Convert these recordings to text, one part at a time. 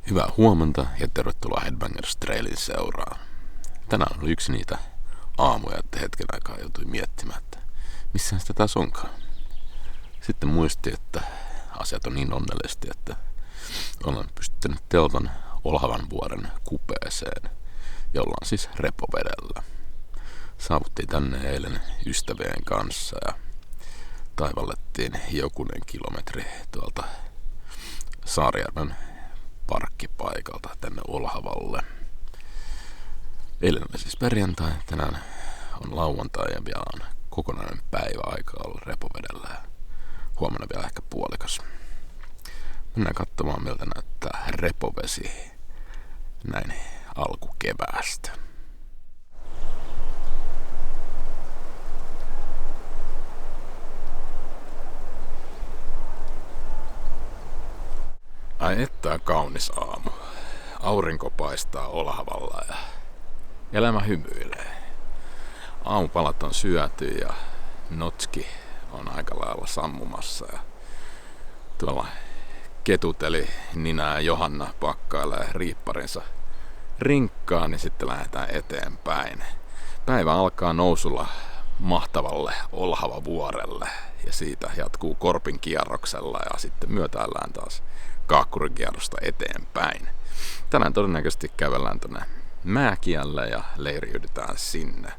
Hyvää huomenta ja tervetuloa Headbangers Trailin seuraan. Tänään oli yksi niitä aamuja, että hetken aikaa joutui miettimään, että missähän sitä taas onkaan. Sitten muisti, että asiat on niin onnellisesti, että olen pystyttänyt teltan Olhavan vuoren kupeeseen, jolla on siis repovedellä. Saavuttiin tänne eilen ystävien kanssa ja taivallettiin jokunen kilometri tuolta Saarijärven parkkipaikalta tänne Olhavalle. Eilen oli siis perjantai, tänään on lauantai ja vielä on kokonainen päivä aikaa olla repovedellä ja huomenna vielä ehkä puolikas. Mennään katsomaan miltä näyttää repovesi näin alkukeväästä. Ai että kaunis aamu. Aurinko paistaa Olhavalla ja elämä hymyilee. Aamupalat on syöty ja notski on aika lailla sammumassa. Ja tuolla ketut eli Nina ja Johanna pakkailee riipparinsa rinkkaan, niin sitten lähdetään eteenpäin. Päivä alkaa nousulla mahtavalle Olhava-vuorelle ja siitä jatkuu Korpin kierroksella ja sitten myötäillään taas Kaakkurin kierrosta eteenpäin. Tänään todennäköisesti kävellään tuonne Määkiälle ja leiriydytään sinne.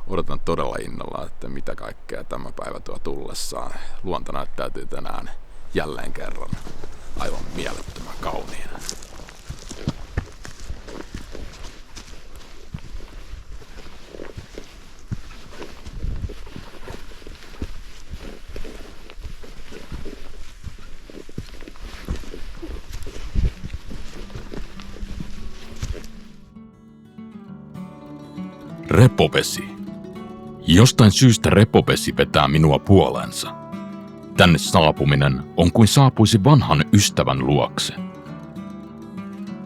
Odotan todella innolla, että mitä kaikkea tämä päivä tuo tullessaan. Luonto näyttäytyy tänään jälleen kerran aivan mielettömän kauniina. Repovesi. Jostain syystä repovesi vetää minua puoleensa. Tänne saapuminen on kuin saapuisi vanhan ystävän luokse.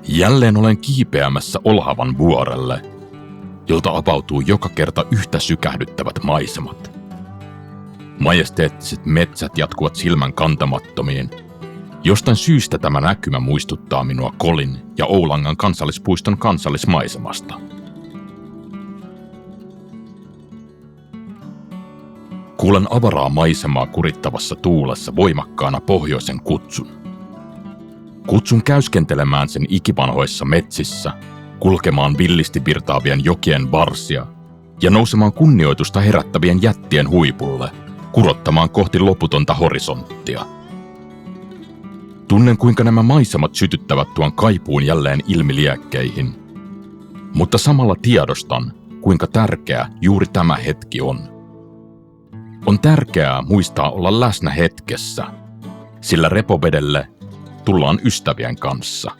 Jälleen olen kiipeämässä Olhavan vuorelle, jolta avautuu joka kerta yhtä sykähdyttävät maisemat. Majesteettiset metsät jatkuvat silmän kantamattomiin. Jostain syystä tämä näkymä muistuttaa minua Kolin ja Oulangan kansallispuiston kansallismaisemasta. Kuulen avaraa maisemaa kurittavassa tuulessa voimakkaana pohjoisen kutsun. Kutsun käyskentelemään sen ikivanhoissa metsissä, kulkemaan villisti virtaavien jokien varsia ja nousemaan kunnioitusta herättävien jättien huipulle, kurottamaan kohti loputonta horisonttia. Tunnen kuinka nämä maisemat sytyttävät tuon kaipuun jälleen ilmiliekkeihin, mutta samalla tiedostan, kuinka tärkeä juuri tämä hetki on. On tärkeää muistaa olla läsnä hetkessä, sillä repovedelle tullaan ystävien kanssa.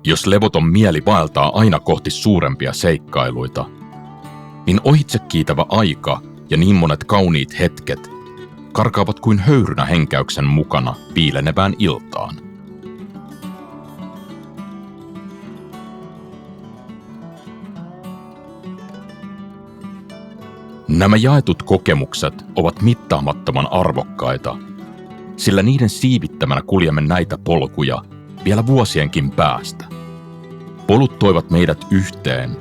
Jos levoton mieli vaeltaa aina kohti suurempia seikkailuita, niin ohitse kiitävä aika ja niin monet kauniit hetket karkaavat kuin höyrynä henkäyksen mukana piilenevään iltaan. Nämä jaetut kokemukset ovat mittaamattoman arvokkaita, sillä niiden siivittämänä kuljemme näitä polkuja vielä vuosienkin päästä. Polut toivat meidät yhteen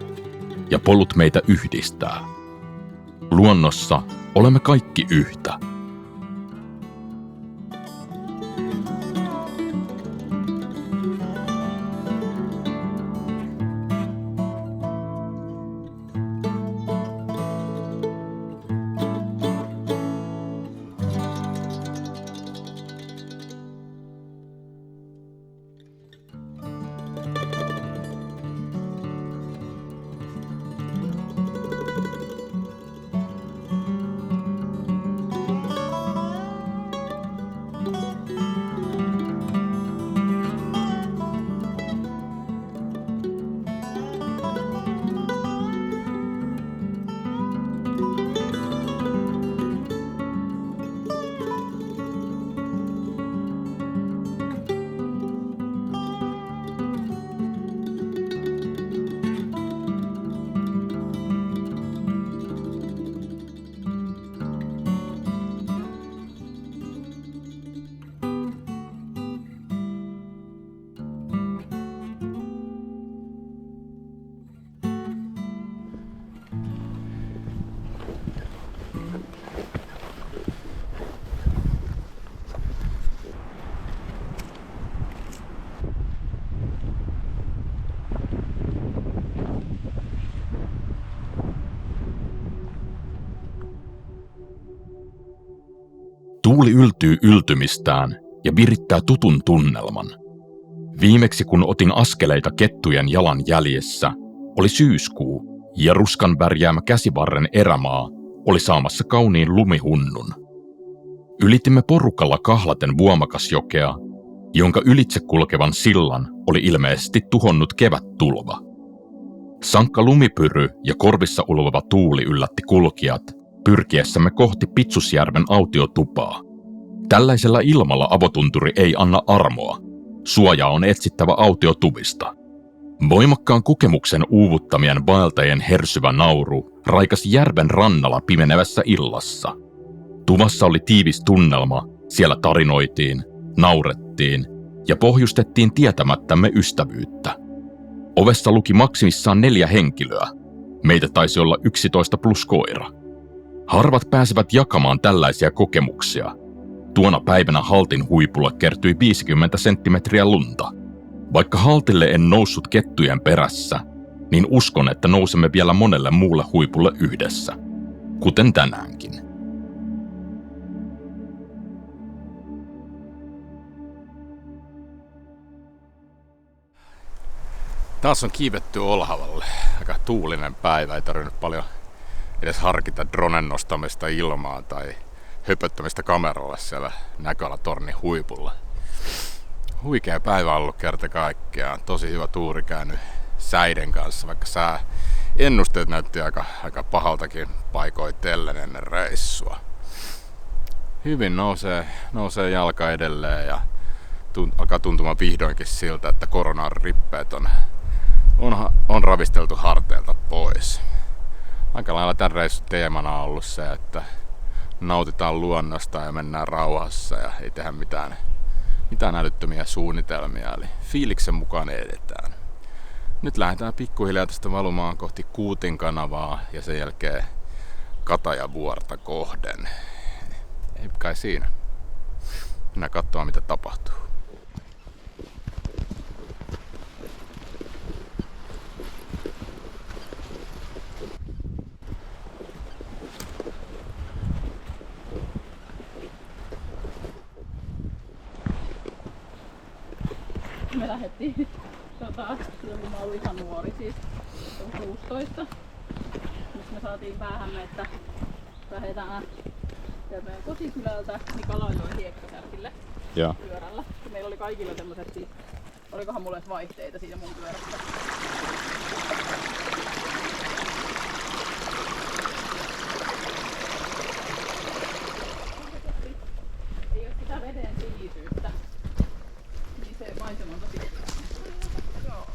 ja polut meitä yhdistää. Luonnossa olemme kaikki yhtä. Tuuli yltyy yltymistään ja virittää tutun tunnelman. Viimeksi kun otin askeleita kettujen jalan jäljessä, oli syyskuu ja ruskan värjäämä käsivarren erämaa oli saamassa kauniin lumihunnun. Ylitimme porukalla kahlaten Vuomakasjokea, jonka ylitse kulkevan sillan oli ilmeisesti tuhonnut kevättulva. Sankka lumipyry ja korvissa ulvova tuuli yllätti kulkijat pyrkiessämme kohti Pitsusjärven autiotupaa. Tällaisella ilmalla avotunturi ei anna armoa. Suoja on etsittävä autiotuvista. Voimakkaan kokemuksen uuvuttamien vaeltajien hersyvä nauru raikasi järven rannalla pimenevässä illassa. Tuvassa oli tiivis tunnelma, siellä tarinoitiin, naurettiin ja pohjustettiin tietämättämme ystävyyttä. Ovessa luki maksimissaan 4 henkilöä. Meitä taisi olla 11 plus koira. Harvat pääsevät jakamaan tällaisia kokemuksia. Tuona päivänä haltin huipulle kertyi 50 senttimetriä lunta. Vaikka haltille en noussut kettujen perässä, niin uskon, että nousemme vielä monelle muulle huipulle yhdessä. Kuten tänäänkin. Taas on kiivetty Olhavalle. Aika tuulinen päivä, ei tarvinnut paljon edes harkita dronen nostamista ilmaan tai höpöttämistä kameralla siellä Näköalatornin huipulla. Huikea päivä ollut kerta kaikkiaan. Tosi hyvä tuuri käynyt säiden kanssa, vaikka ennusteet näytti aika pahaltakin paikoitellen ennen reissua. Hyvin nousee jalka edelleen ja alkaa tuntumaan vihdoinkin siltä, että koronan rippeet on ravisteltu harteilta pois. Aika lailla tämän reissun teemana on ollut se, että nautitaan luonnosta ja mennään rauhassa ja ei tehdä mitään älyttömiä suunnitelmia, eli fiiliksen mukaan edetään. Nyt lähdetään pikkuhiljaa tästä valumaan kohti Kuutin kanavaa ja sen jälkeen Katajavuorta kohden. Ei kai siinä. Mennään katsomaan mitä tapahtuu. Me lähdettiin, silloin mä olin ihan nuori, siis 16. Nyt me saatiin päähämme, että lähdetään sieltä meidän kotikylältä Nikolajoen hiekkasärkille pyörällä. Meillä oli kaikilla semmoset, siis, olikohan mulle vaihteita siinä mun pyörässä. Ei oo sitä veden sinisyyttä. Se maisema on tosi hyvä. Joo.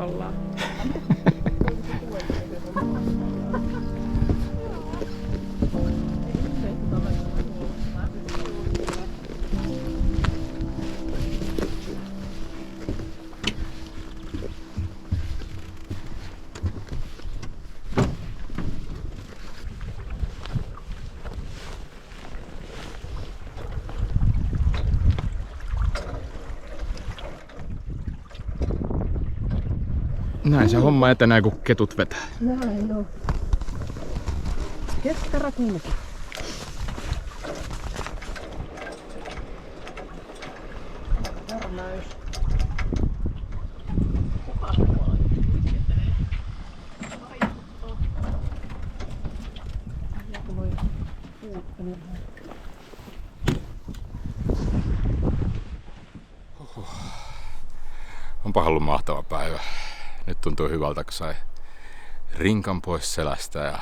ollaan. Näin se homma etenee, kun ketut vetää. Näin on. Kettara kulki. Törmäys. Onpa ollut mahtava päivä. Nyt tuntuu hyvältä, kun sai rinkan pois selästä ja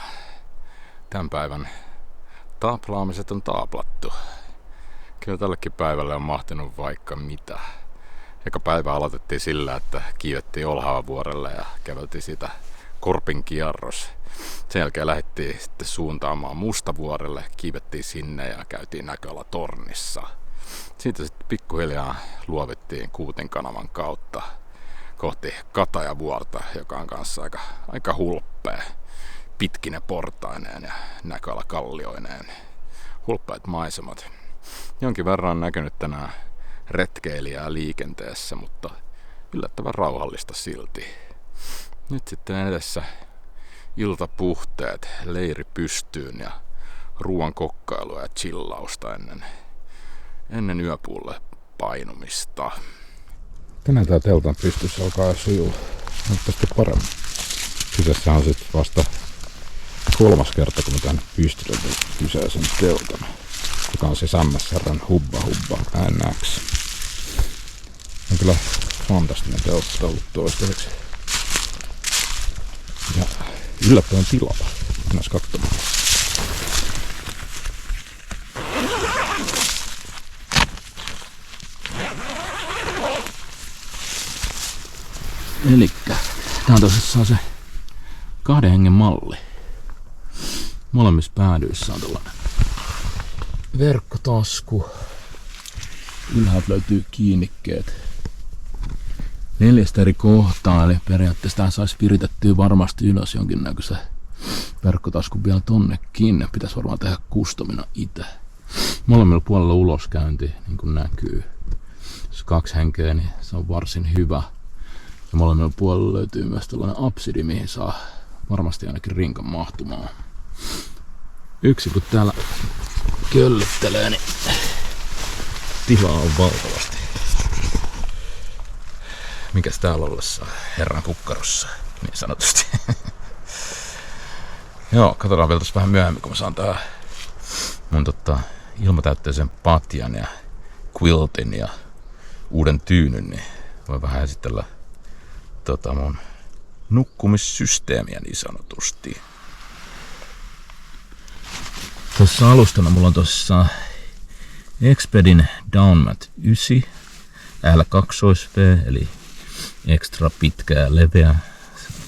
tämän päivän taaplaamiset on taaplattu. Kyllä tällekin päivälle on mahtunut vaikka mitä. Eka päivä aloitettiin sillä, että kiivettiin Olhaavuorelle ja käveltiin siitä Korpin kierros. Sen jälkeen lähdettiin sitten suuntaamaan Mustavuorelle, kiivettiin sinne ja käytiin Näköala tornissa. Siitä sitten pikkuhiljaa luovittiin Kuutinkanavan kautta kohti Katajavuorta, joka on kanssa aika hulppea, pitkine portaineen ja Näköala kallioineen. Hulppeat maisemat. Jonkin verran on näkynyt tänään retkeilijää liikenteessä, mutta yllättävän rauhallista silti. Nyt sitten edessä iltapuhteet, leiri pystyyn ja ruoan kokkailua ja chillausta ennen yöpuulle painumista. Tänään tää teltan pystyssä alkaa sujuu. Mutta sitten paremmin. Kyseessä on sitten vasta 3. kerta, kun mä tänne pystytän kyseisen teltan. Joka on siis MSR:n Hubba NX. On kyllä fantastinen teltta ollut toistaiseksi. Ja yllättävän tilava. Mennään katsomaan. Elikkä tää on tosissaan se 2 hengen malli. Molemmissa päädyissä on tällainen verkkotasku. Ylhäältä löytyy kiinnikkeet 4 eri kohtaa, eli periaatteessa tää saisi viritettyä varmasti ylös jonkinnäköisen verkkotaskun vielä tonnekin. Pitäisi varmaan tehdä customina itse. Molemmilla puolella uloskäynti, niin kuin näkyy. Jos 2 henkeä, niin se on varsin hyvä. Ja molemmilla puolella löytyy myös tällainen absidi, mihin saa varmasti ainakin rinkan mahtumaan. Yksi kun täällä köllöttelee, niin tilaa on valtavasti. Mikäs täällä ollessa herran kukkarossa, niin sanotusti. Joo, katsotaan vielä tässä vähän myöhemmin, kun mä saan tää mun ilmatäytteisen patjan ja quiltin ja uuden tyynyn, niin voi vähän esitellä mun nukkumissysteemiä niin sanotusti. Tuossa alustana mulla on tuossa Expedin Downmat 9 L2V, eli ekstra pitkä ja leveä.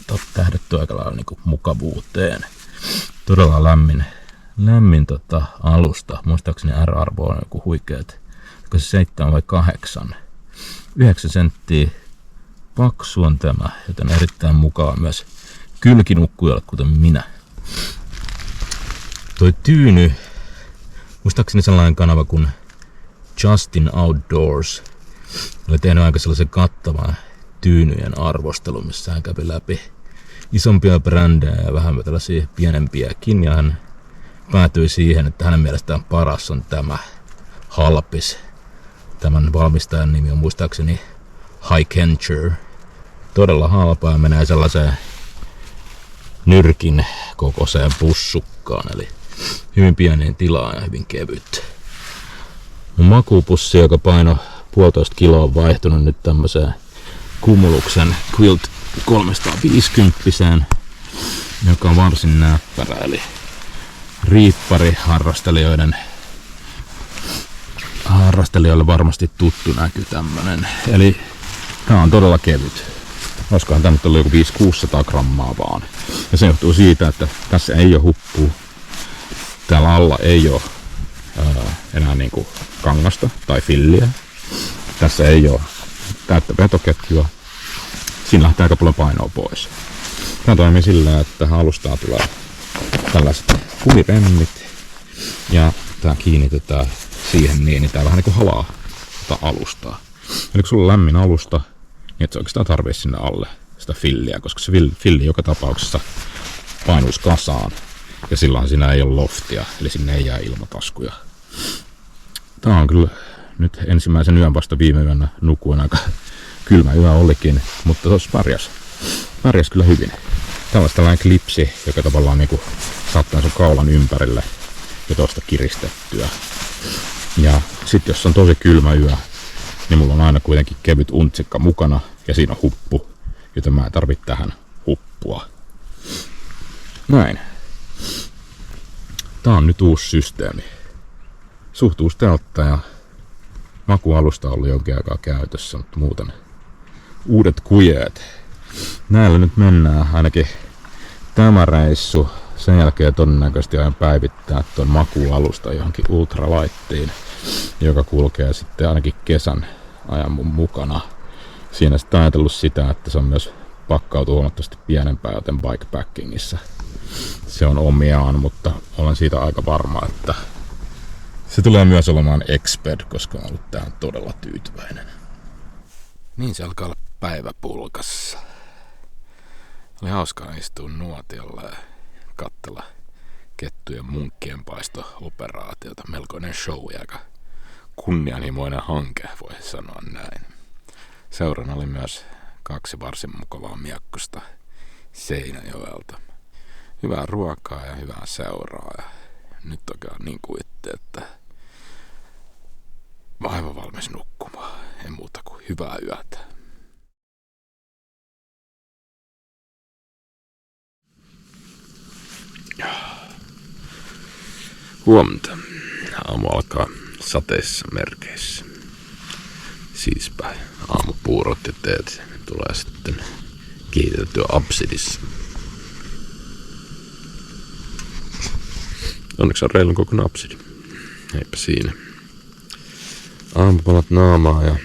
Se on tähdetty aika lailla niin mukavuuteen. Todella lämmin alusta. Muistaakseni R-arvo on joku huikeet. Onko se 7 vai 8? 9 senttiä paksu on tämä, joten erittäin mukava myös kylkinukkujalle, kuten minä. Toi tyyny, muistaakseni sellainen kanava kuin Justin Outdoors. Olen tehnyt aika sellaisen kattavan tyynyjen arvostelun, missä hän kävi läpi isompia brändejä ja vähän tällaisia pienempiäkin. Ja hän päätyi siihen, että hänen mielestään paras on tämä Halpis. Tämän valmistajan nimi on muistaakseni Hikenture. Todella halpaa ja menee sellaiseen nyrkin kokoiseen pussukkaan, eli hyvin pieneen tilaan ja hyvin kevyt. Mun makuupussi, joka paino 1,5 kiloa, on vaihtunut nyt tämmöiseen Cumuluxen Quilt 350, joka on varsin näppärä, eli riippari harrastelijoille varmasti tuttu näky tämmönen. Eli tää on todella kevyt. olisikohan tämä nyt ollut joku 500-600 grammaa vaan. Ja se johtuu siitä, että tässä ei ole huppua. Täällä alla ei ole enää niinku kangasta tai filliä. Tässä ei ole täyttä vetoketjua. Siinä lähtee aika paljon painoa pois. Tämä toimii sillä, että alustaa tulee tällaiset kumiremmit ja tämä kiinnitetään siihen niin tää vähän niinku halaa tätä alustaa. Eli kun sulla on lämmin alusta, niin et sä oikeastaan tarvii sinne alle sitä filliä, koska se filli joka tapauksessa painuisi kasaan ja silloin siinä ei ole loftia, eli sinne ei jää ilmataskuja. Tää on kyllä nyt ensimmäisen yön vasta viime yönä nukuin aika kylmä yö olikin, mutta tuossa pärjäs kyllä hyvin. Täällä on tällainen klipsi, joka tavallaan niinku saattaa sun kaulan ympärille ja tuosta kiristettyä. Ja sit jos on tosi kylmä yö, niin mulla on aina kuitenkin kevyt untsikka mukana ja siinä on huppu, joten mä en tarvitse tähän huppua. Näin. Tää on nyt uusi systeemi. Suht uusi teltta ja makualusta on ollut jonkin aikaa käytössä, mutta muuten uudet kujeet. Näillä nyt mennään ainakin tämä reissu. Sen jälkeen todennäköisesti aion päivittää tuon makualusta johonkin ultralaittiin, joka kulkee sitten ainakin kesän ajan mun mukana. Siinä sitten ajatellut sitä, että se on myös pakkautuu huomattavasti pienempää, joten bikepackingissa se on omiaan, mutta olen siitä aika varma, että se tulee myös olemaan expert, koska olen ollut tähän todella tyytyväinen. Niin se alkaa olla päivä pulkassa. Oli hauskaa istua nuotiolla ja katsella kettujen munkkien paisto-operaatiota. Melkoinen show ja aika kunnianhimoinen hanke, voisi sanoa näin. Seurana oli myös 2 varsin mukavaa miekkosta Seinäjoelta. Hyvää ruokaa ja hyvää seuraa. Ja nyt oikein niin kuin itse, että aivan valmis nukkumaan. Ei muuta kuin hyvää yötä. Huomenta. Aamu alkaa sateissa merkeissä. Siispä aamupuurot ja teet tulee sitten kiiteltyä absidissa. Onneksi on reilun kokoinen absidi. Eipä siinä. Aamupalat naamaa ja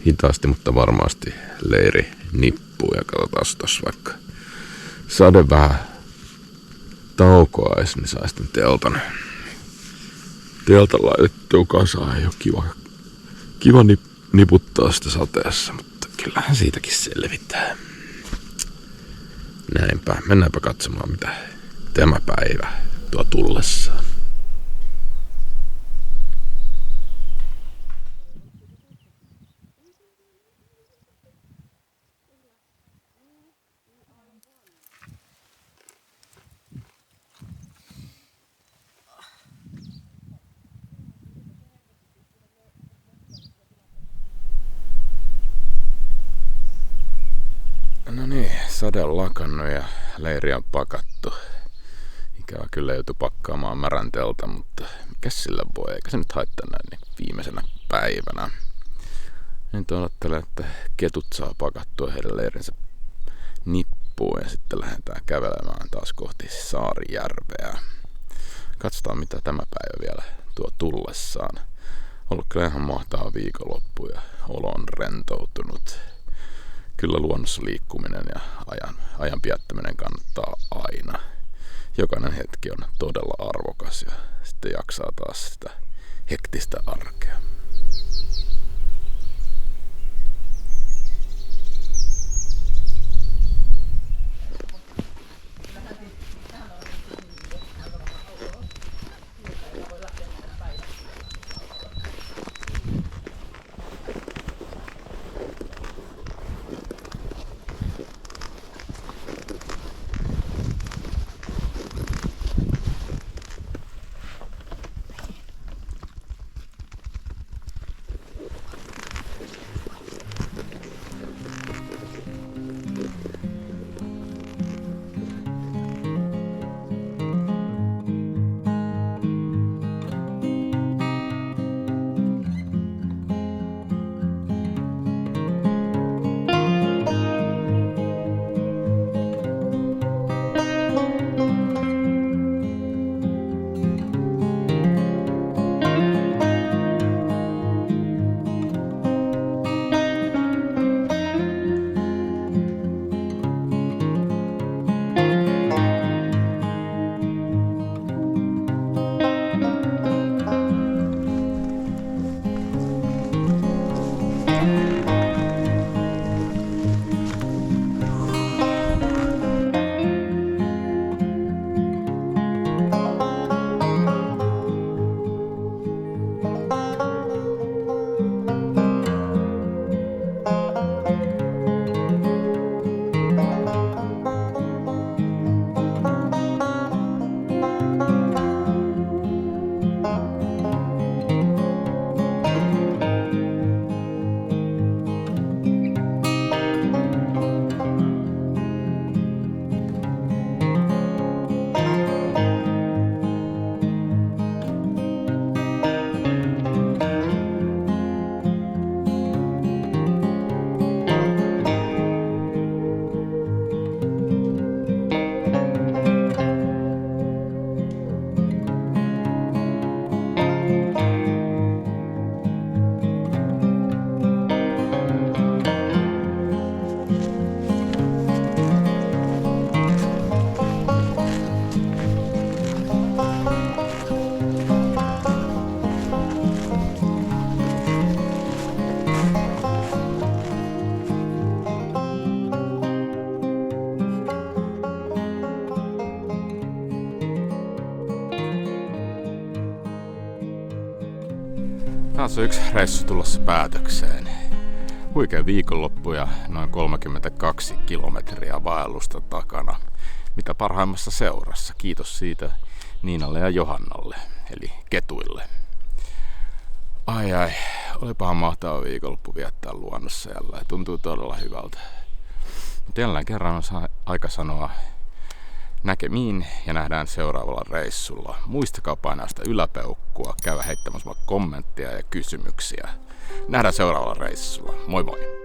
hitaasti, mutta varmasti leiri nippuu ja katsotaan tossa vaikka sade vähän taukoais, niin saa sitten teltan laitettua kasaan. Ei ole kiva niputtaa sitä sateessa, mutta kyllähän siitäkin selvitään. Näinpä, mennäänpä katsomaan mitä tämä päivä tuo tullessaan. No niin, sade on lakannut ja leiri on pakattu. Ikävä kyllä joutui pakkaamaan märänteltä, mutta mikäs sillä voi, eikä se nyt haittaa näin niin viimeisenä päivänä. Nyt odottelen, että ketut saa pakattua heidän leirinsä nippuun ja sitten lähdetään kävelemään taas kohti Saarijärveä. Katsotaan mitä tämä päivä vielä tuo tullessaan. Ollut kyllä ihan mahtava viikonloppu ja olo on rentoutunut. Kyllä luonnossa liikkuminen ja ajan viettäminen kannattaa aina. Jokainen hetki on todella arvokas ja sitten jaksaa taas sitä hektistä arkea. Taas on yksi reissu tulossa päätökseen. Huikea viikonloppu ja noin 32 kilometriä vaellusta takana. Mitä parhaimmassa seurassa. Kiitos siitä Niinalle ja Johannalle, eli ketuille. Ai, olipahan mahtava viikonloppu viettää luonnossa jälleen. Tuntuu todella hyvältä. Mutta jälleen kerran on aika sanoa näkemiin ja nähdään seuraavalla reissulla. Muistakaa painaa sitä yläpeukkua, käydä heittämässä kommentteja ja kysymyksiä. Nähdään seuraavalla reissulla. Moi moi!